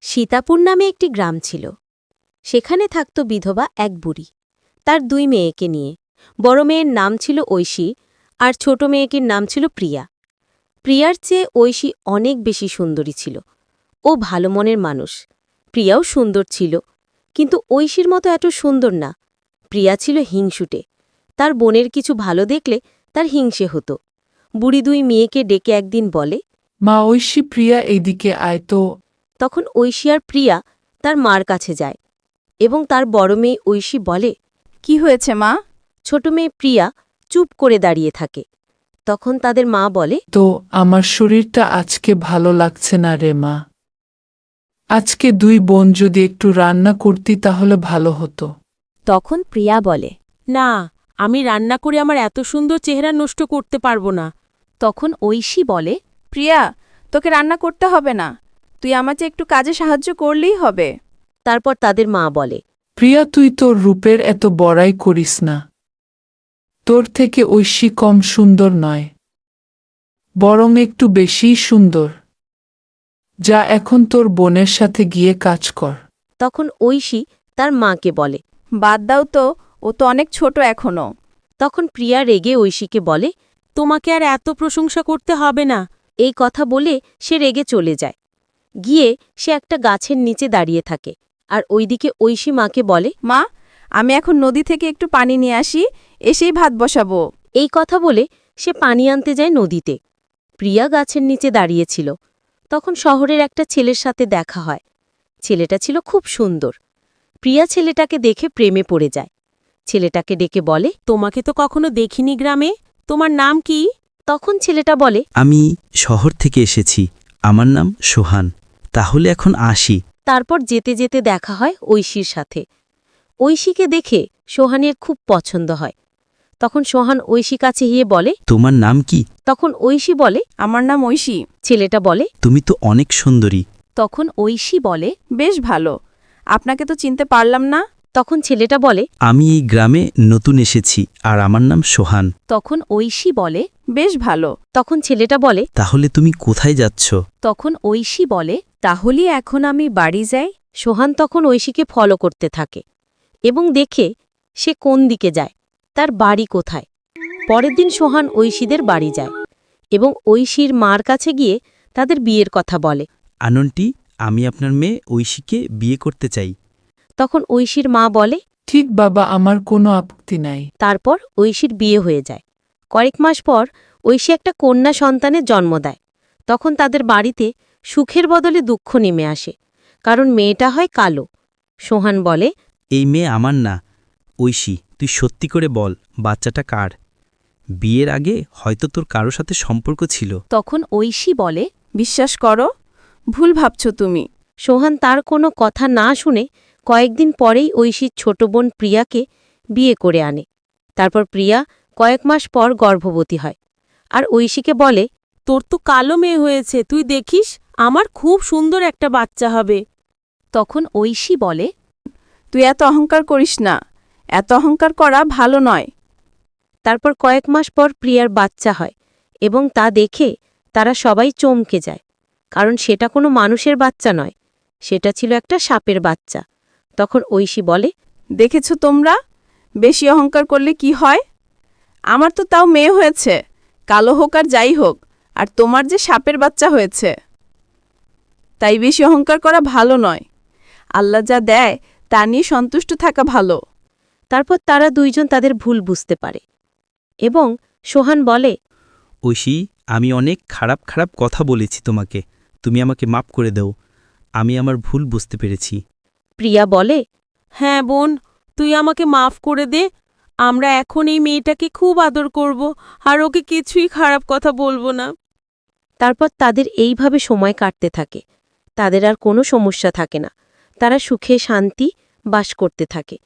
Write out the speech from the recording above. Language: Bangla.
সীতাপুর নামে একটি গ্রাম ছিল। সেখানে থাকত বিধবা এক বুড়ি, তার দুই মেয়েকে নিয়ে। বড় মেয়ের নাম ছিল ঐশী, আর ছোট মেয়েটির নাম ছিল প্রিয়া। প্রিয়ার চেয়ে ঐশী অনেক বেশি সুন্দরী ছিল। ও ভালো মনের মানুষ। প্রিয়াও সুন্দর ছিল, কিন্তু ঐশীর মতো এত সুন্দর না। প্রিয়া ছিল হিংসুটে। তার বোনের কিছু ভালো দেখলে তার হিংসে হতো। বুড়ি দুই মেয়েকে ডেকে একদিন বলে, মা, ঐশী, প্রিয়া, এইদিকে আয় তো। তখন ঐশী আর প্রিয়া তার মার কাছে যায় এবং তার বড় মেয়ে ঐশী বলে, কি হয়েছে মা? ছোট মেয়ে প্রিয়া চুপ করে দাঁড়িয়ে থাকে। তখন তাদের মা বলে, তো আমার শরীরটা আজকে ভালো লাগছে না রে মা। আজকে দুই বোন যদি একটু রান্না করতি তাহলে ভালো হতো। তখন প্রিয়া বলে, না, আমি রান্না করে আমার এত সুন্দর চেহারা নষ্ট করতে পারবো না। তখন ঐশী বলে, প্রিয়া, তোকে রান্না করতে হবে না, তুই আমাকে একটু কাজে সাহায্য করলেই হবে। তারপর তাদের মা বলে, প্রিয়া, তুই তোর রূপের এত বড়াই করিস না। তোর থেকে ঐশী কম সুন্দর নয়, বরং একটু বেশিই সুন্দর। যা এখন তোর বোনের সাথে গিয়ে কাজ কর। তখন ঐশী তার মাকে বলে। বাদ দাও তো, ও তো অনেক ছোট এখনো। তখন প্রিয়া রেগে ঐশীকে বলে, তোমাকে আর এত প্রশংসা করতে হবে না। এই কথা বলে সে রেগে চলে যায়। গিয়ে সে একটা গাছের নিচে দাঁড়িয়ে থাকে, আর ওইদিকে ঐশী মাকে বলে, মা, আমি এখন নদী থেকে একটু পানি নিয়ে আসি, এসেই ভাত বসাবো। এই কথা বলে সে পানি আনতে যায় নদীতে। প্রিয়া গাছের নিচে দাঁড়িয়েছিল। তখন শহরের একটা ছেলের সাথে দেখা হয়। ছেলেটা ছিল খুব সুন্দর। প্রিয়া ছেলেটাকে দেখে প্রেমে পড়ে যায়। ছেলেটাকে ডেকে বলে, তোমাকে তো কখনো দেখিনি গ্রামে। তোমার নাম কি? তখন ছেলেটা বলে, আমি শহর থেকে এসেছি, আমার নাম সোহান। তাহলে এখন আসি। তারপর যেতে যেতে দেখা হয় ঐশীর সাথে। ঐশীকে দেখে সোহানের খুব পছন্দ হয়। তখন সোহান ঐশী কাছে গিয়ে বলে, তোমার নাম কি? তখন ঐশী বলে, আমার নাম ঐশী। ছেলেটা বলে, তুমি তো অনেক সুন্দরী। তখন ঐশী বলে, বেশ ভালো, আপনাকে তো চিনতে পারলাম না। তখন ছেলেটা বলে, আমি এই গ্রামে নতুন এসেছি, আর আমার নাম সোহান। তখন ঐশী বলে, বেশ ভালো। তখন ছেলেটা বলে, তাহলে তুমি কোথায় যাচ্ছ? তখন ঐশী বলে, তাহলে এখন আমি বাড়ি যাই। সোহান তখন ঐশীকে ফলো করতে থাকে এবং দেখে সে কোন দিকে যায়, তার বাড়ি কোথায়। পরের দিন সোহান ঐশীদের বাড়ি যায় এবং ঐশীর মার কাছে গিয়ে তাদের বিয়ের কথা বলে। আনন্টি, আমি আপনার মেয়ে ঐশীকে বিয়ে করতে চাই। তখন ঐশীর মা বলে, ঠিক বাবা, আমার কোনো আপত্তি নাই। তারপর ঐশীর বিয়ে হয়ে যায়। কয়েক মাস পর ঐশী একটা কন্যা সন্তানের জন্ম দেয়। তখন তাদের বাড়িতে সুখের বদলে দুঃখ নেমে আসে, কারণ মেয়েটা হয় কালো। সোহান বলে, এই মেয়ে আমার না। ঐশী, তুই সত্যি করে বল, বাচ্চাটা কার? বিয়ের আগে হয়তো তোর কারো সাথে সম্পর্ক ছিল। তখন ঐশী বলে, বিশ্বাস করো, ভুল ভাবছ তুমি। সোহান তার কোনো কথা না শুনে কয়েকদিন পরেই ঐশীর ছোট বোন প্রিয়াকে বিয়ে করে আনে। তারপর প্রিয়া কয়েক মাস পর গর্ভবতী হয়, আর ঐশীকে বলে, তোর তো কালো মেয়ে হয়েছে, তুই দেখিস, আমার খুব সুন্দর একটা বাচ্চা হবে। তখন ঐশী বলে, তুই এত অহংকার করিস না, এত অহংকার করা ভালো নয়। তারপর কয়েক মাস পর প্রিয়ার বাচ্চা হয় এবং তা দেখে তারা সবাই চমকে যায়, কারণ সেটা কোনো মানুষের বাচ্চা নয়, সেটা ছিল একটা সাপের বাচ্চা। তখন ঐশী বলে, দেখেছ তোমরা, বেশি অহংকার করলে কি হয়? আমার তো তাও মেয়ে হয়েছে, কালো হোক আর যাই হোক, আর তোমার যে সাপের বাচ্চা হয়েছে। তাই বেশি অহংকার করা ভালো নয়। আল্লাহ যা দেয় তা নিয়ে সন্তুষ্ট থাকা ভালো। তারপর তারা দুইজন তাদের ভুল বুঝতে পারে এবং সোহান বলে, ঐশী, আমি অনেক খারাপ খারাপ কথা বলেছি তোমাকে, তুমি আমাকে মাপ করে দাও। আমি আমার ভুল বুঝতে পেরেছি। প্রিয়া বলে, হ্যাঁ বোন, তুই আমাকে মাফ করে দে। আমরা এখন এই মেয়েটাকে খুব আদর করব, আর ওকে কিছুই খারাপ কথা বলবো না। তারপর তাদের এইভাবে সময় কাটতে থাকে। তাদের আর কোনো সমস্যা থাকে না, তারা সুখে শান্তি বাস করতে থাকে।